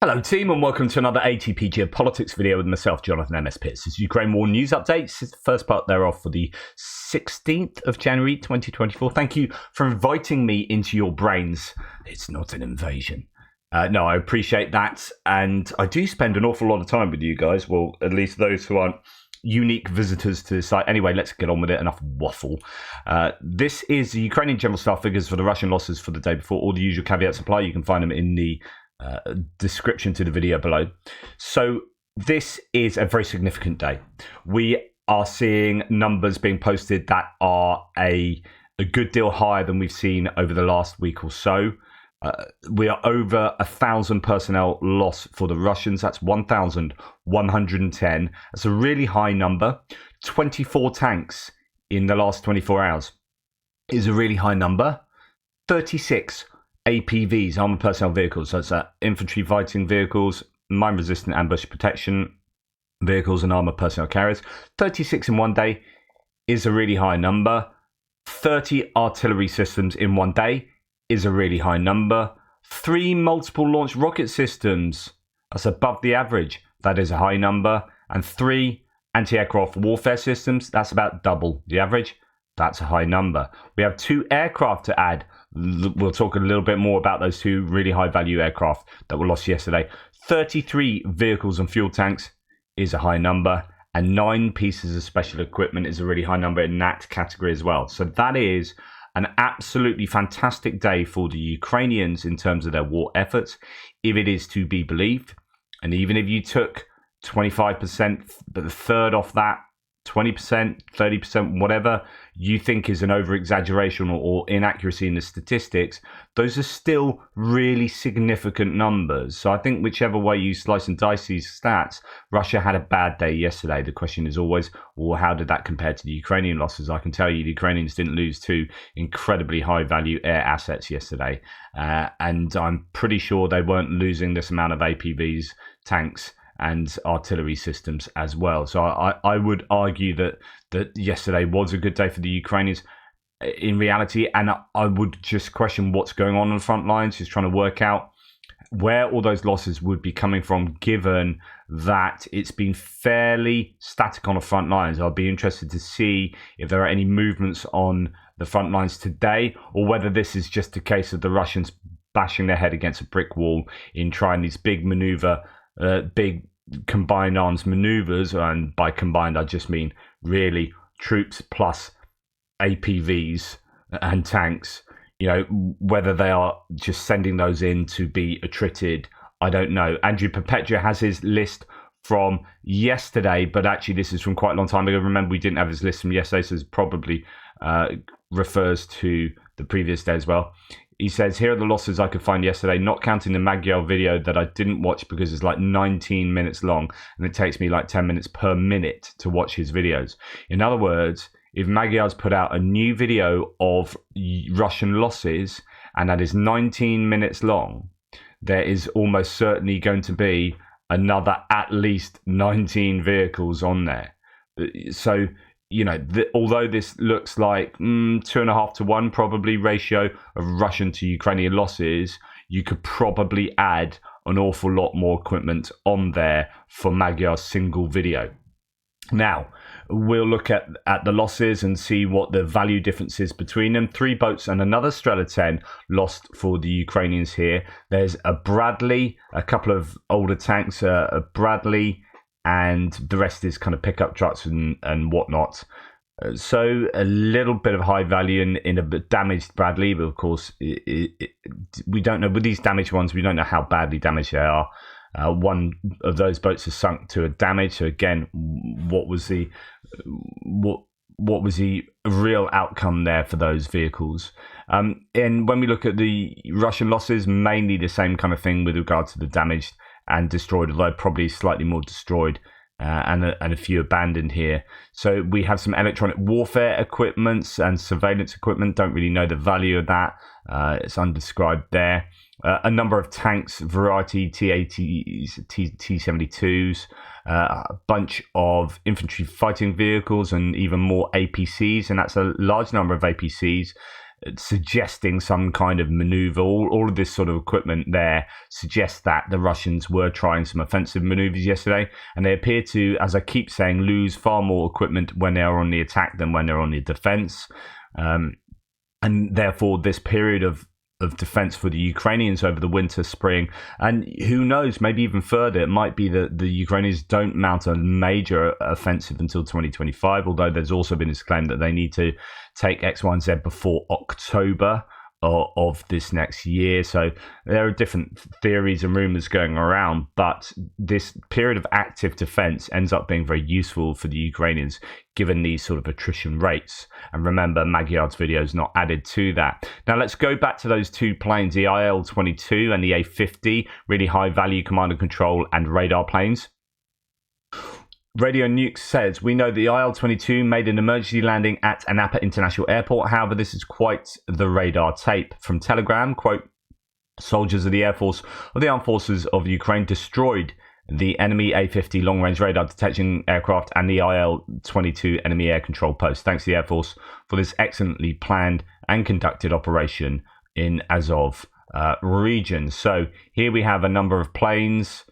Hello team and welcome to another ATP Geopolitics video with myself, Jonathan MS Pitts. This is Ukraine War News Updates. It's the first part thereof for the 16th of January 2024. Thank you for inviting me into your brains. It's not an invasion. No, I appreciate that, and I do spend an awful lot of time with you guys. Well, at least those who aren't unique visitors to the site. Anyway, let's get on with it. Enough waffle. This is the Ukrainian General Staff figures for the Russian losses for the day before. All the usual caveats apply. You can find them in the description to the video below. So this is a very significant day. We are seeing numbers being posted that are a good deal higher than we've seen over the last week or so. We are over 1,000 personnel loss for the Russians. That's 1,110. That's a really high number. 24 tanks in the last 24 hours is a really high number. 36 APVs, armored personnel vehicles, so that's infantry fighting vehicles, mine-resistant ambush protection vehicles, and armored personnel carriers. 36 in one day is a really high number. 30 artillery systems in one day is a really high number. 3 multiple launch rocket systems, that's above the average. That is a high number. And 3 anti-aircraft warfare systems, that's about double the average. That's a high number. We have 2 aircraft to add. We'll talk a little bit more about those 2 really high value aircraft that were lost yesterday. 33 vehicles and fuel tanks is a high number, and 9 pieces of special equipment is a really high number in that category as well. So that is an absolutely fantastic day for the Ukrainians in terms of their war efforts, if it is to be believed. And even if you took 25%, but a third off that, 20%, 30%, whatever you think is an over-exaggeration or inaccuracy in the statistics, those are still really significant numbers. So I think whichever way you slice and dice these stats, Russia had a bad day yesterday. The question is always, well, how did that compare to the Ukrainian losses? I can tell you the Ukrainians didn't lose 2 incredibly high-value air assets yesterday. And I'm pretty sure they weren't losing this amount of APVs, tanks, and artillery systems as well. So I would argue that yesterday was a good day for the Ukrainians in reality, and I would just question what's going on the front lines, just trying to work out where all those losses would be coming from, given that it's been fairly static on the front lines. I'll be interested to see if there are any movements on the front lines today, or whether this is just a case of the Russians bashing their head against a brick wall in trying these big big combined arms maneuvers. And by combined I just mean really troops plus APVs and tanks. You know, whether they are just sending those in to be attrited, I don't know. Andrew Perpetua has his list from yesterday, but actually this is from quite a long time ago. Remember, we didn't have his list from yesterday, so this probably refers to the previous day as well. He says, here are the losses I could find yesterday, not counting the Magyar video that I didn't watch because it's like 19 minutes long and it takes me like 10 minutes per minute to watch his videos. In other words, if Magyar's put out a new video of Russian losses and that is 19 minutes long, there is almost certainly going to be another at least 19 vehicles on there. So, you know, although this looks like 2.5 to 1 probably ratio of Russian to Ukrainian losses, you could probably add an awful lot more equipment on there for Magyar's single video. Now, we'll look at the losses and see what the value difference is between them. 3 boats and another Strela 10 lost for the Ukrainians here. There's a Bradley, a couple of older tanks, a Bradley, and the rest is kind of pickup trucks and whatnot. So a little bit of high value in a damaged Bradley, but of course we don't know with these damaged ones. We don't know how badly damaged they are. One of those boats is sunk to a damage. So again, what was the real outcome there for those vehicles? And when we look at the Russian losses, mainly the same kind of thing with regard to the damaged and destroyed, although probably slightly more destroyed and a few abandoned here. So we have some electronic warfare equipment and surveillance equipment. Don't really know the value of that. It's undescribed there. A number of tanks, variety T-80s, T-72s, a bunch of infantry fighting vehicles, and even more APCs, and that's a large number of APCs. suggesting some kind of maneuver. All of this sort of equipment there suggests that the Russians were trying some offensive maneuvers yesterday, and they appear to, as I keep saying, lose far more equipment when they are on the attack than when they're on the defense. And therefore, this period of defense for the Ukrainians over the winter, spring, and who knows, maybe even further, it might be that the Ukrainians don't mount a major offensive until 2025, although there's also been this claim that they need to take X, Y, and Z before October of this next year. So there are different theories and rumors going around, but this period of active defense ends up being very useful for the Ukrainians given these sort of attrition rates. And remember, Magyar's video is not added to that. Now let's go back to those two planes, the IL-22 and the A-50, really high value command and control and radar planes. Radio Nuke says, we know the IL-22 made an emergency landing at Anapa International Airport. However, this is quite the radar tape. From Telegram, quote, soldiers of the Air Force of the Armed Forces of Ukraine destroyed the enemy A-50 long-range radar detection aircraft and the IL-22 enemy air control post. Thanks to the Air Force for this excellently planned and conducted operation in Azov region. So here we have a number of planes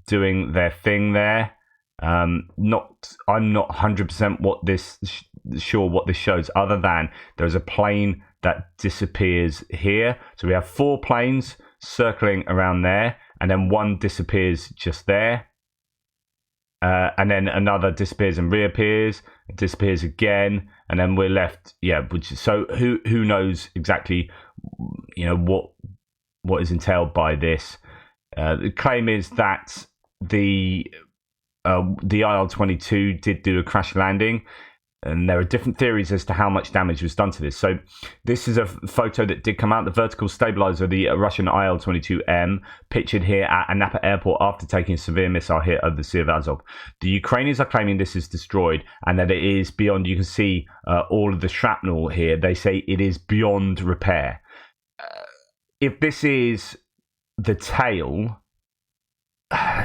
doing their thing there. I'm not 100% sure what this shows, other than there's a plane that disappears here. So we have 4 planes circling around there, and then one disappears just there, and then another disappears and reappears, it disappears again, and then we're left, so who knows exactly, what is entailed by this. The claim is that the IL-22 did do a crash landing, and there are different theories as to how much damage was done to this. So this is a photo that did come out. The vertical stabilizer of the Russian IL-22M pictured here at Anapa Airport after taking a severe missile hit over the Sea of Azov. The Ukrainians are claiming this is destroyed and that it is beyond, you can see all of the shrapnel here. They say it is beyond repair. If this is the tail,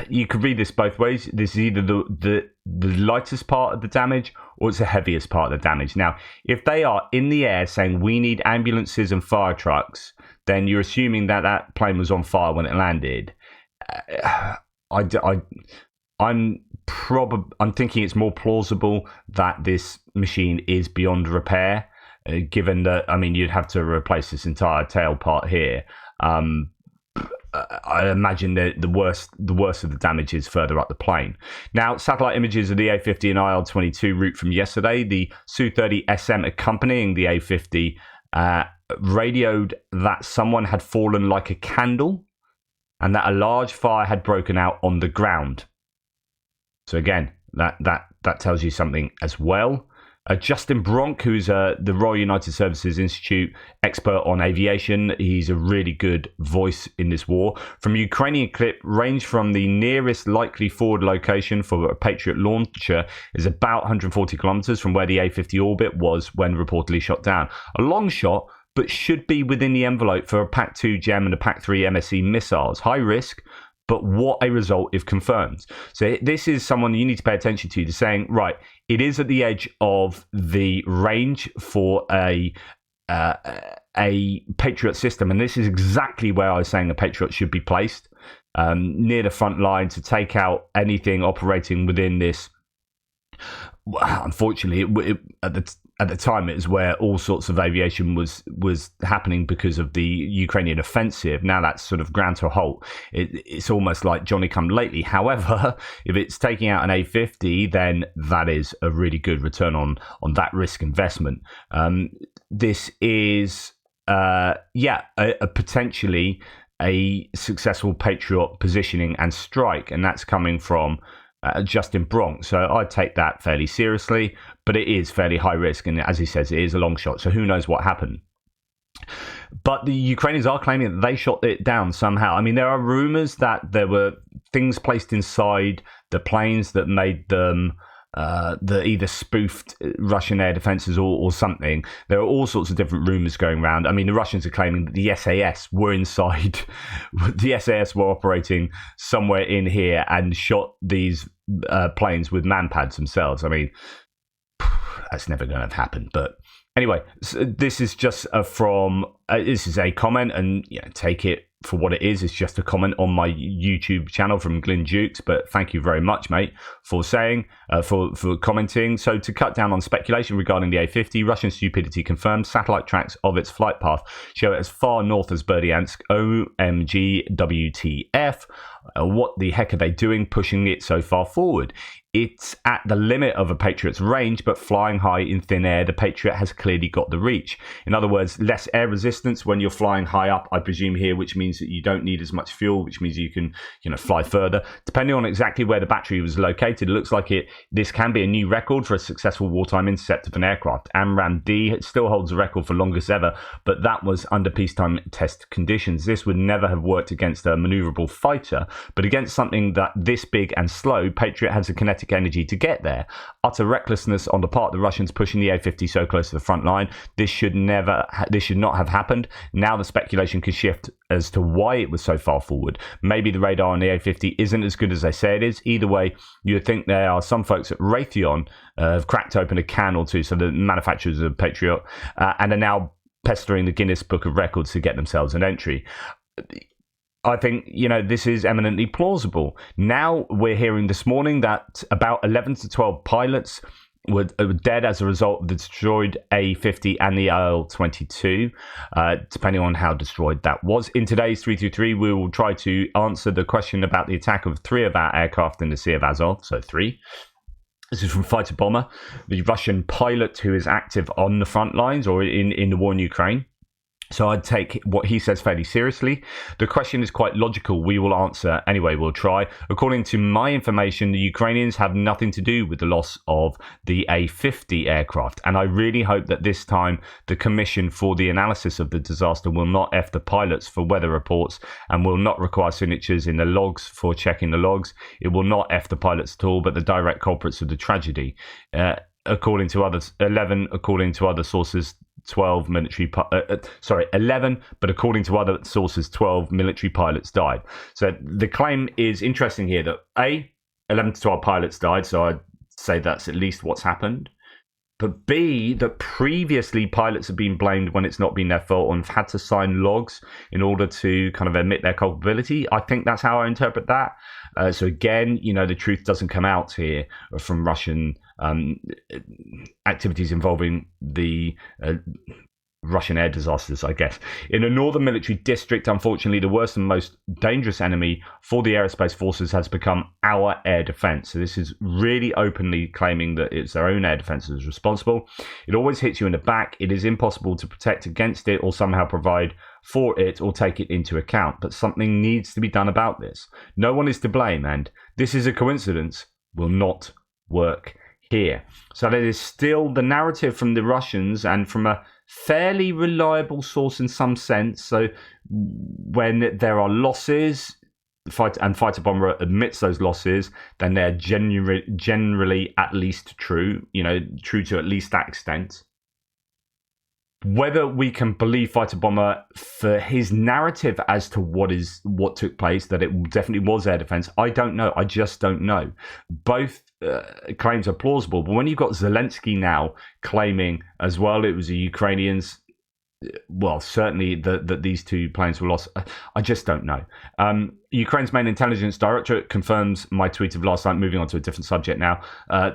you could read this both ways. This is either the lightest part of the damage or it's the heaviest part of the damage. Now, if they are in the air saying we need ambulances and fire trucks, then you're assuming that that plane was on fire when it landed. I'm thinking it's more plausible that this machine is beyond repair, given that, you'd have to replace this entire tail part here. I imagine that the worst of the damage is further up the plane. Now, satellite images of the A-50 and IL-22 route from yesterday, the Su-30SM accompanying the A-50 radioed that someone had fallen like a candle and that a large fire had broken out on the ground. So again, that tells you something as well. Justin Bronk, who's the Royal United Services Institute expert on aviation. He's a really good voice in this war. From a Ukrainian clip, range from the nearest likely forward location for a Patriot launcher is about 140 kilometers from where the A-50 orbit was when reportedly shot down. A long shot, but should be within the envelope for a PAC-2 GEM and a PAC-3 MSE missiles. High risk, but what a result if confirmed. So this is someone you need to pay attention to. They're saying, right, it is at the edge of the range for a Patriot system. And this is exactly where I was saying a Patriot should be placed, near the front line to take out anything operating within this. Unfortunately, at the time, it was where all sorts of aviation was happening because of the Ukrainian offensive. Now that's sort of ground to a halt. It's almost like Johnny come lately. However, if it's taking out an A-50, then that is a really good return on that risk investment. This is potentially a successful Patriot positioning and strike, and that's coming from Justin Bronk. So I'd take that fairly seriously, but it is fairly high risk, and as he says, it is a long shot, so who knows what happened. But the Ukrainians are claiming that they shot it down somehow. There are rumors that there were things placed inside the planes that made them that either spoofed Russian air defenses or something. There are all sorts of different rumors going around. The Russians are claiming that the SAS were inside. The SAS were operating somewhere in here and shot these planes with manpads themselves. That's never going to have happened. But Anyway, so this is just this is a comment, and take it for what it is. It's just a comment on my YouTube channel from Glyn Dukes, but thank you very much, mate, for saying, for commenting. So to cut down on speculation regarding the A-50, Russian stupidity confirmed. Satellite tracks of its flight path show it as far north as Berdyansk. OMG, WTF. What the heck are they doing pushing it so far forward? It's at the limit of a Patriot's range, but flying high in thin air, the Patriot has clearly got the reach. In other words, less air resistance when you're flying high up, I presume here, which means that you don't need as much fuel, which means you can, fly further. Depending on exactly where the battery was located, it looks like this can be a new record for a successful wartime intercept of an aircraft. AMRAAM-D still holds the record for longest ever, but that was under peacetime test conditions. This would never have worked against a maneuverable fighter, but against something that this big and slow, Patriot has the kinetic energy to get there. Utter recklessness on the part of the Russians pushing the A-50 so close to the front line. This should not have happened. Now the speculation can shift as to why it was so far forward. Maybe the radar on the A-50 isn't as good as they say it is. Either way, you would think there are some folks at Raytheon have cracked open a can or two, so the manufacturers of Patriot, and are now pestering the Guinness Book of Records to get themselves an entry. I think, this is eminently plausible. Now we're hearing this morning that about 11 to 12 pilots were dead as a result of the destroyed A-50 and the IL-22, depending on how destroyed that was. In today's 323, we will try to answer the question about the attack of 3 of our aircraft in the Sea of Azov, so 3. This is from Fighter Bomber, the Russian pilot who is active on the front lines or in the war in Ukraine. So I'd take what he says fairly seriously. The question is quite logical. We will answer anyway. We'll try. According to my information, the Ukrainians have nothing to do with the loss of the A-50 aircraft. And I really hope that this time the commission for the analysis of the disaster will not F the pilots for weather reports and will not require signatures in the logs for checking the logs. It will not F the pilots at all, but the direct culprits of the tragedy. According to others, 11, according to other sources, 12 military 11, but according to other sources 12 military pilots died. So the claim is interesting here that 11 to 12 pilots died, so I'd say that's at least what's happened, but B, that previously pilots have been blamed when it's not been their fault and have had to sign logs in order to kind of admit their culpability. I think that's how I interpret that. So again, the truth doesn't come out here from Russian activities involving the Russian air disasters, I guess. In a northern military district, unfortunately, the worst and most dangerous enemy for the aerospace forces has become our air defense. So this is really openly claiming that it's their own air defense that is responsible. It always hits you in the back. It is impossible to protect against it or somehow provide for it or take it into account. But something needs to be done about this. No one is to blame, and this is a coincidence will not work here. So that is still the narrative from the Russians and from a fairly reliable source in some sense. So when there are losses, Fighter Bomber admits those losses, then they're generally at least true, true to at least that extent. Whether we can believe Fighter Bomber for his narrative as to what took place, that it definitely was air defense, I don't know. I just don't know. Both claims are plausible, but when you've got Zelensky now claiming as well it was the Ukrainians, well, certainly that these 2 planes were lost, I just don't know. Ukraine's main intelligence directorate confirms my tweet of last night. Moving on to a different subject now.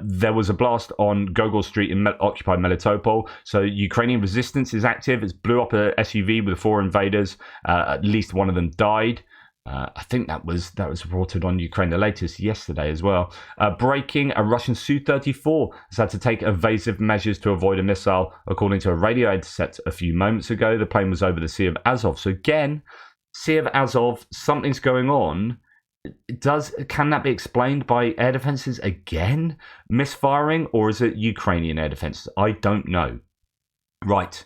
There was a blast on Gogol Street in occupied Melitopol. So Ukrainian resistance is active. It's blew up a SUV with 4 invaders. At least one of them died. I think that was reported on Ukraine, the latest yesterday as well. Breaking, a Russian Su-34 has had to take evasive measures to avoid a missile, according to a radio intercept a few moments ago. The plane was over the Sea of Azov. So again, Sea of Azov, something's going on. Can that be explained by air defenses again misfiring, or is it Ukrainian air defenses? I don't know. Right.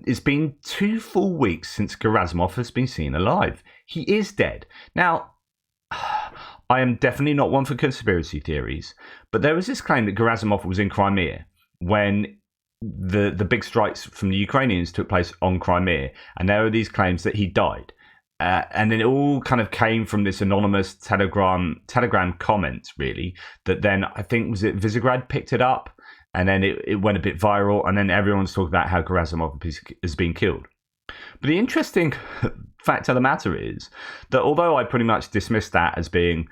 It's been 2 full weeks since Gerasimov has been seen alive. He is dead. Now, I am definitely not one for conspiracy theories, but there was this claim that Gerasimov was in Crimea when the big strikes from the Ukrainians took place on Crimea, and there are these claims that he died. And then it all kind of came from this anonymous Telegram comment, really, that then I think, was it Visegrad picked it up? and then it went a bit viral, and then everyone's talking about how Gerasimov has been killed. But the interesting fact of the matter is that although I pretty much dismissed that as being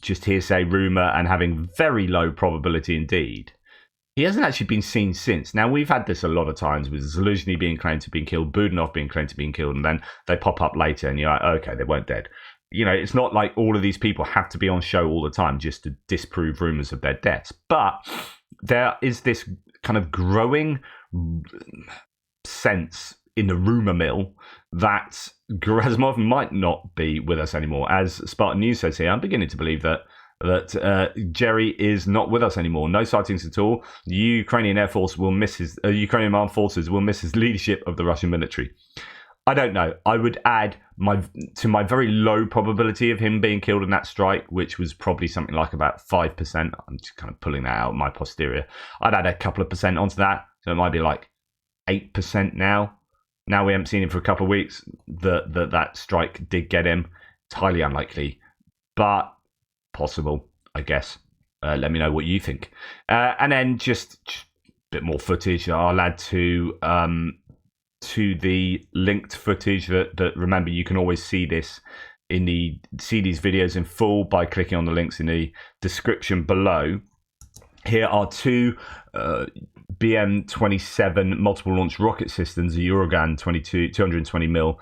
just hearsay, rumour, and having very low probability indeed, he hasn't actually been seen since. Now, we've had this a lot of times with Zaluzhny being claimed to have been killed, Budanov being claimed to have been killed, and then they pop up later and you're like, okay, they weren't dead. You know, it's not like all of these people have to be on show all the time just to disprove rumours of their deaths. But there is this kind of growing sense in the rumour mill that Gerasimov might not be with us anymore. As Spartan News says here, I'm beginning to believe that Jerry is not with us anymore. No sightings at all. The Ukrainian Air Force will miss his Ukrainian armed forces will miss his leadership of the Russian military. I don't know. I would add to my very low probability of him being killed in that strike, which was probably something like about 5%. I'm just kind of pulling that out of my posterior. I'd add a couple of percent onto that, so it might be like 8% now. Now we haven't seen him for a couple of weeks. That strike did get him. It's highly unlikely, but possible, I guess. Let me know what you think. And then just a bit more footage. I'll add to the linked footage that remember, you can always see this see these videos in full by clicking on the links in the description below. Here are two BM-27 multiple launch rocket systems, the Uragan 220mm,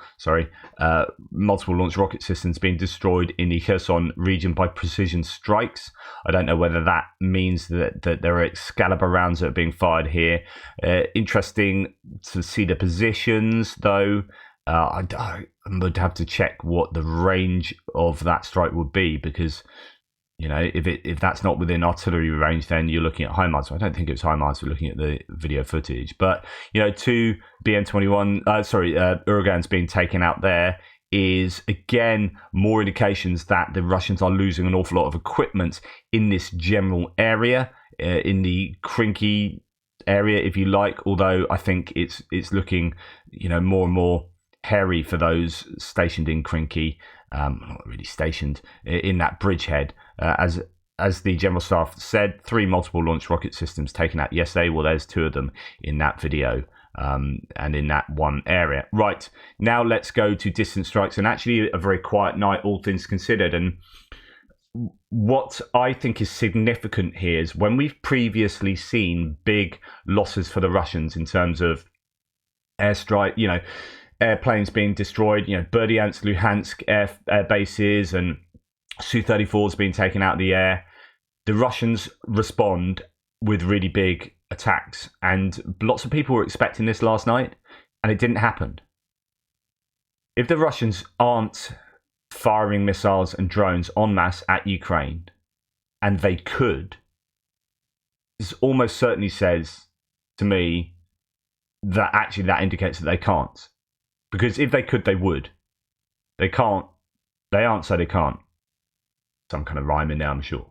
multiple launch rocket systems being destroyed in the Kherson region by precision strikes. I don't know whether that means that there are Excalibur rounds that are being fired here. Interesting to see the positions, though. I would have to check what the range of that strike would be, because you know, if that's not within artillery range, then you're looking at HIMARS. I don't think it's HIMARS. We're looking at the video footage. But, you know, two Uragans being taken out there is, again, more indications that the Russians are losing an awful lot of equipment in this general area, in the Krinky area, if you like. Although I think it's looking, you know, more and more hairy for those stationed in Krinky. Not really stationed in that bridgehead. As the General Staff said, 3 multiple launch rocket systems taken out yesterday. Well, there's 2 of them in that video and in that one area. Right, now let's go to distant strikes, and actually a very quiet night, all things considered. And what I think is significant here is when we've previously seen big losses for the Russians in terms of airstrike, you know, airplanes being destroyed, you know, Berdyansk, Luhansk air bases, and Su-34s being taken out of the air. The Russians respond with really big attacks, and lots of people were expecting this last night, and it didn't happen. If the Russians aren't firing missiles and drones en masse at Ukraine, and they could, this almost certainly says to me that actually that indicates that they can't. Because if they could, they would. They can't. They aren't, so they can't. Some kind of rhyme in there, I'm sure.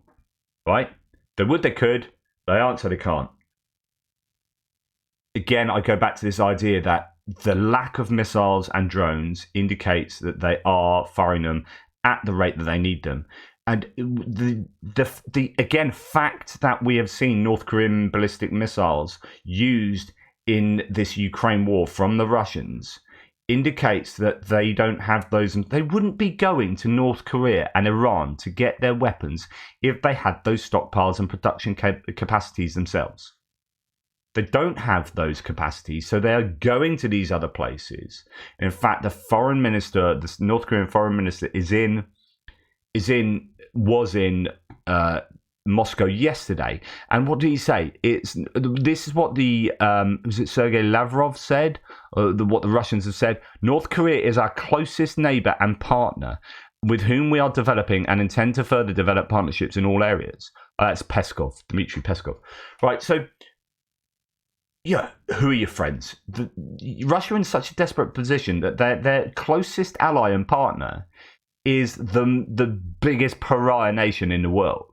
Right? They would, they could. They aren't, so they can't. Again, I go back to this idea that the lack of missiles and drones indicates that they are firing them at the rate that they need them. And the again, fact that we have seen North Korean ballistic missiles used in this Ukraine war from the Russians indicates that they don't have those, and they wouldn't be going to North Korea and Iran to get their weapons if they had those stockpiles and production capacities themselves. They don't have those capacities, so they are going to these other places. In fact, the foreign minister, the North Korean foreign minister, was in Moscow yesterday, and what did he say? This is what the was it Sergei Lavrov said, what the Russians have said. North Korea is our closest neighbor and partner, with whom we are developing and intend to further develop partnerships in all areas. That's Peskov, Dmitry Peskov. Right, so yeah, who are your friends? Russia are in such a desperate position that their closest ally and partner is the biggest pariah nation in the world.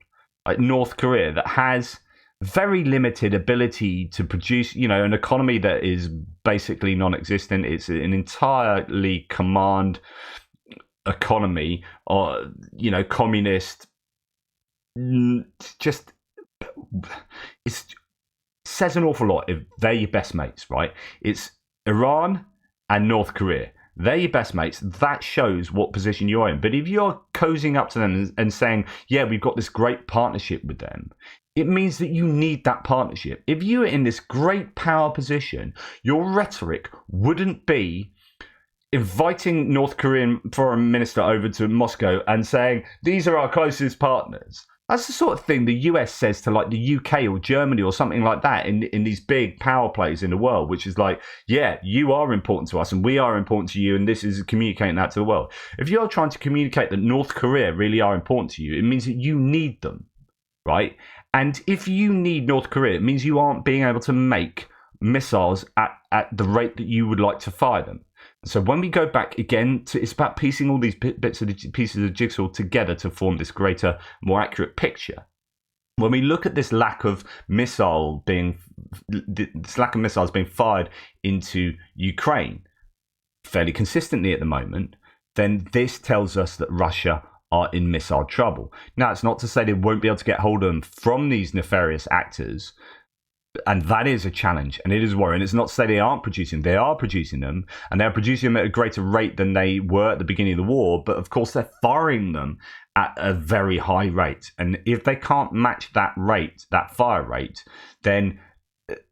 Like North Korea, that has very limited ability to produce, you know, an economy that is basically non-existent. It's an entirely command economy, or, you know, communist. Just, it's says an awful lot if they're your best mates, right? It's Iran and North Korea. They're your best mates. That shows what position you're in. But if you're cozying up to them and saying, yeah, we've got this great partnership with them, it means that you need that partnership. If you are in this great power position, your rhetoric wouldn't be inviting North Korean foreign minister over to Moscow and saying, these are our closest partners. That's the sort of thing the US says to like the UK or Germany or something like that in these big power plays in the world, which is like, yeah, you are important to us and we are important to you, and this is communicating that to the world. If you're trying to communicate that North Korea really are important to you, it means that you need them, right? And if you need North Korea, it means you aren't being able to make missiles at the rate that you would like to fire them. So when we go back again, it's about piecing all these bits of the pieces of jigsaw together to form this greater, more accurate picture. When we look at this lack of missiles being fired into Ukraine fairly consistently at the moment, then this tells us that Russia are in missile trouble. Now, it's not to say they won't be able to get hold of them from these nefarious actors. And that is a challenge, and it is worrying. It's not to say they aren't producing. They are producing them, and they're producing them at a greater rate than they were at the beginning of the war. But of course, they're firing them at a very high rate. And if they can't match that rate, that fire rate, then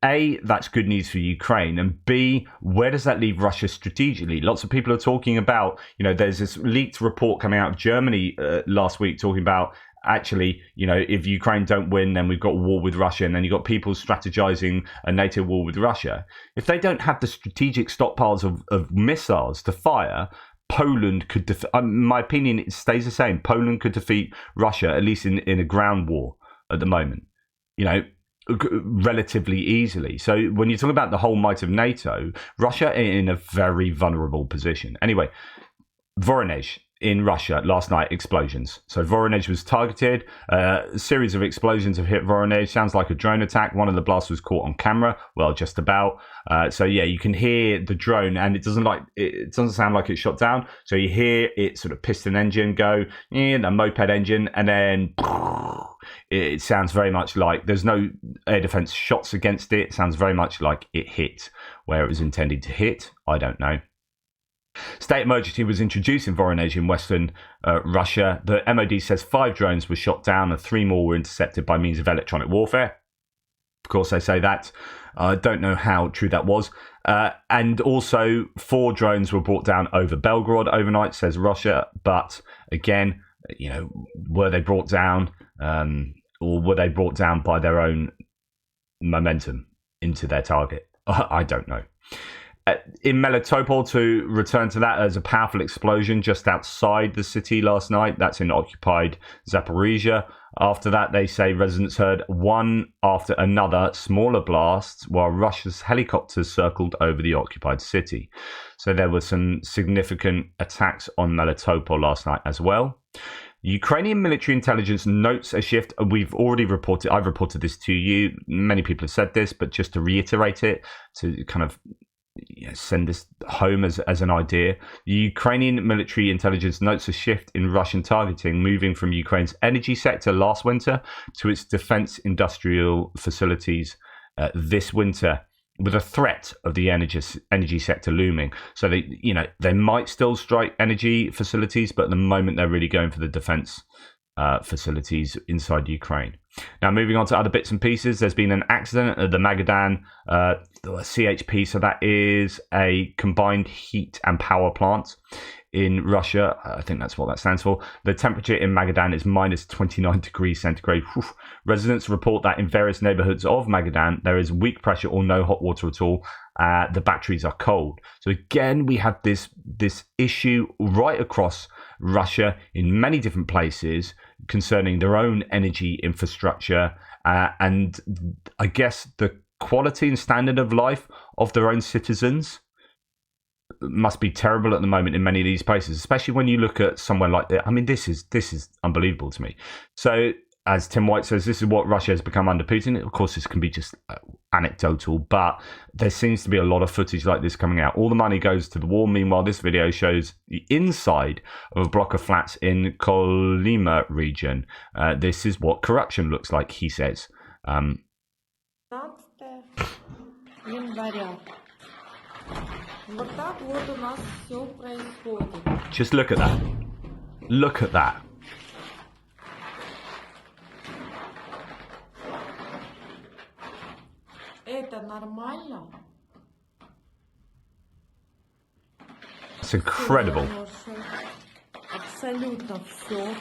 A, that's good news for Ukraine, and B, where does that leave Russia strategically? Lots of people are talking about, there's this leaked report coming out of Germany last week talking about, actually, if Ukraine don't win, then we've got a war with Russia, and then you've got people strategizing a NATO war with Russia. If they don't have the strategic stockpiles of missiles to fire, Poland could, my opinion, it stays the same. Poland could defeat Russia, at least in a ground war at the moment, relatively easily. So when you talk about the whole might of NATO, Russia in a very vulnerable position. Anyway, Voronezh in Russia last night, explosions. So Voronezh was targeted. A series of explosions have hit Voronezh. Sounds like a drone attack. One of the blasts was caught on camera. Well, just about. So yeah, you can hear the drone, and it doesn't sound like it shot down. So you hear it sort of piston engine go, the moped engine, and then it sounds very much like there's no air defense shots against it. It sounds very much like it hit where it was intended to hit. I don't know. State emergency was introduced in Voronezh in western Russia. The MOD says 5 drones were shot down and 3 more were intercepted by means of electronic warfare. Of course, they say that. I don't know how true that was. And also, 4 drones were brought down over Belgorod overnight, says Russia. But again, were they brought down or were they brought down by their own momentum into their target? I don't know. In Melitopol, to return to that, there's a powerful explosion just outside the city last night. That's in occupied Zaporizhia. After that, they say residents heard one after another smaller blasts while Russia's helicopters circled over the occupied city. So there were some significant attacks on Melitopol last night as well. Ukrainian military intelligence notes a shift. I've reported this to you. Many people have said this, but just to reiterate it, to kind of send this home as an idea. The Ukrainian military intelligence notes a shift in Russian targeting, moving from Ukraine's energy sector last winter to its defense industrial facilities this winter, with a threat of the energy sector looming. So they might still strike energy facilities, but at the moment they're really going for the defense facilities inside Ukraine. Now, moving on to other bits and pieces, there's been an accident at the Magadan CHP, so that is a combined heat and power plant in Russia. I think that's what that stands for. The temperature in Magadan is minus 29 degrees centigrade. Whew. Residents report that in various neighborhoods of Magadan, there is weak pressure or no hot water at all. The batteries are cold. So again, we have this issue right across Russia in many different places concerning their own energy infrastructure and I guess the quality and standard of life of their own citizens must be terrible at the moment in many of these places, especially when you look at somewhere like that. I mean, this is unbelievable to me. So, as Tim White says, this is what Russia has become under Putin. Of course, this can be just anecdotal, but there seems to be a lot of footage like this coming out. All the money goes to the war. Meanwhile, this video shows the inside of a block of flats in Kolyma region. This is what corruption looks like, he says. Not the января. Вот так вот у нас все происходит. Just look at that. Look at that. Это нормально? It's incredible. Абсолютно все.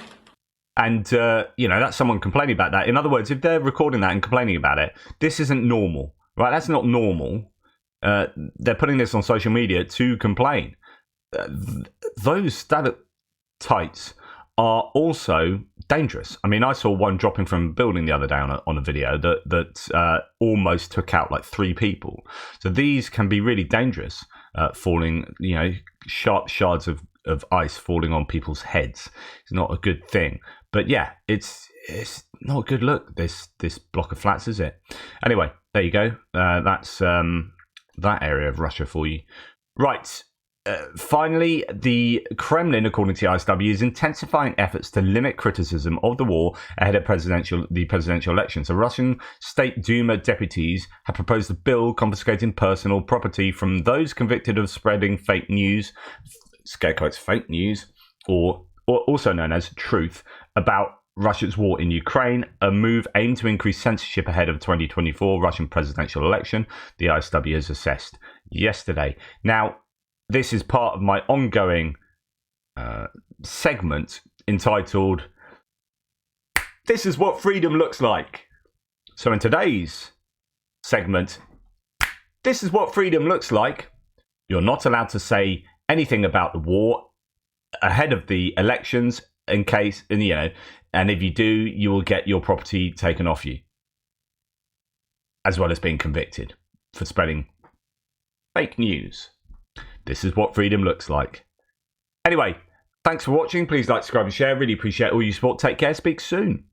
And, that's someone complaining about that. In other words, if they're recording that and complaining about it, this isn't normal, right? That's not normal. They're putting this on social media to complain. Those stalactites are also dangerous. I mean, I saw one dropping from a building the other day on a video that almost took out like 3 people. So these can be really dangerous, falling, sharp shards of ice falling on people's heads. It's not a good thing. But yeah, it's not a good look, this block of flats, is it? Anyway, there you go. That's that area of Russia for you. Right. Finally, the Kremlin, according to the ISW, is intensifying efforts to limit criticism of the war ahead of the presidential election. So Russian State Duma deputies have proposed a bill confiscating personal property from those convicted of spreading fake news, scare quotes, fake news, or also known as truth, about Russia's war in Ukraine, a move aimed to increase censorship ahead of the 2024 Russian presidential election, the ISW has assessed yesterday. Now, this is part of my ongoing segment entitled, This is What Freedom Looks Like. So in today's segment, This is What Freedom Looks Like, you're not allowed to say anything about the war ahead of the elections and if you do, you will get your property taken off you, as well as being convicted for spreading fake news. This is what freedom looks like. Anyway, thanks for watching. Please like, subscribe and share. Really appreciate all your support. Take care. Speak soon.